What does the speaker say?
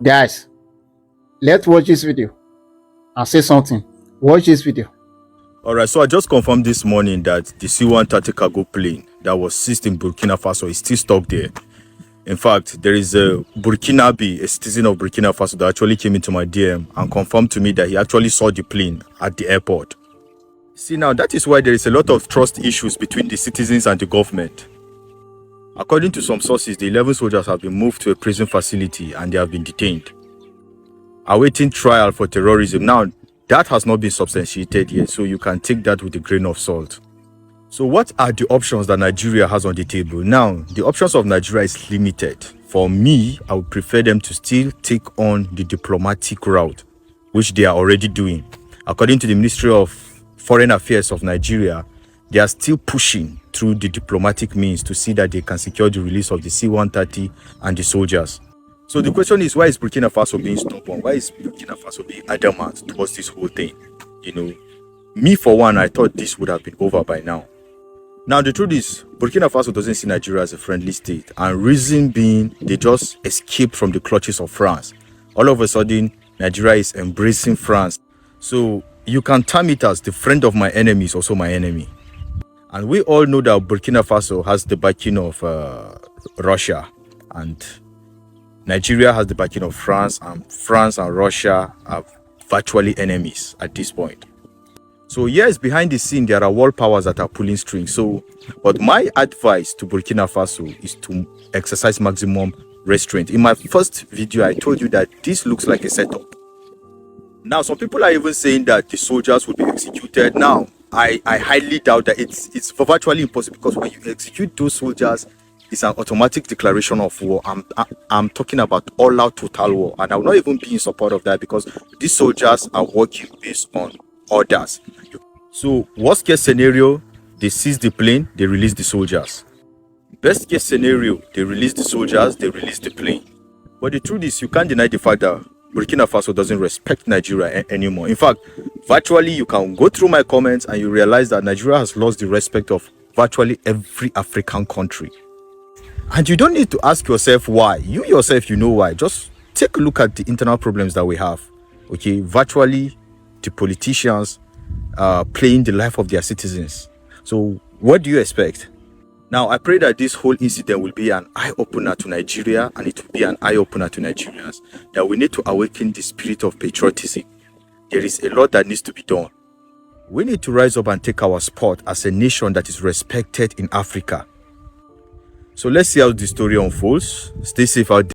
Guys, let's watch this video and say something. Watch this video. All right, so I just confirmed this morning that the C-130 cargo plane that was seized in Burkina Faso is still stuck there. In fact, there is a Burkinabe, a citizen of Burkina Faso, that actually came into my DM and confirmed to me that he actually saw the plane at the airport. See, now that is why there is a lot of trust issues between the citizens and the government. According to some sources, the 11 soldiers have been moved to a prison facility and they have been detained, awaiting trial for terrorism. Now, that has not been substantiated yet, so you can take that with a grain of salt. So what are the options that Nigeria has on the table? Now, the options of Nigeria is limited. For me, I would prefer them to still take on the diplomatic route, which they are already doing. According to the Ministry of Foreign Affairs of Nigeria, they are still pushing through the diplomatic means to see that they can secure the release of the C-130 and the soldiers. So the question is, why is Burkina Faso being stubborn? Why is Burkina Faso being adamant towards this whole thing? You know, me for one, I thought this would have been over by now. Now, the truth is, Burkina Faso doesn't see Nigeria as a friendly state. And reason being, they just escaped from the clutches of France. All of a sudden, Nigeria is embracing France. So you can term it as the friend of my enemy is also my enemy. And we all know that Burkina Faso has the backing of Russia, and Nigeria has the backing of France, and France and Russia are virtually enemies at this point. So yes, behind the scene, there are world powers that are pulling strings. So, but my advice to Burkina Faso is to exercise maximum restraint. In my first video, I told you that this looks like a setup. Now, some people are even saying that the soldiers will be executed. Now, I highly doubt that it's virtually impossible, because when you execute those soldiers, it's an automatic declaration of war. I'm talking about all-out total war, and I will not even be in support of that, because these soldiers are working based on orders. So worst case scenario, they seize the plane, they release the soldiers. Best case scenario, they release the soldiers, they release the plane. But the truth is, you can't deny the fact that Burkina Faso doesn't respect Nigeria anymore. In fact, virtually you can go through my comments and you realize that Nigeria has lost the respect of virtually every African country. And you don't need to ask yourself why. You yourself, you know why. Just take a look at the internal problems that we have. Okay, virtually the politicians playing the life of their citizens. So what do you expect? Now, I pray that this whole incident will be an eye-opener to Nigeria, and it will be an eye-opener to Nigerians, that we need to awaken the spirit of patriotism. There is a lot that needs to be done. We need to rise up and take our spot as a nation that is respected in Africa. So let's see how the story unfolds. Stay safe out there.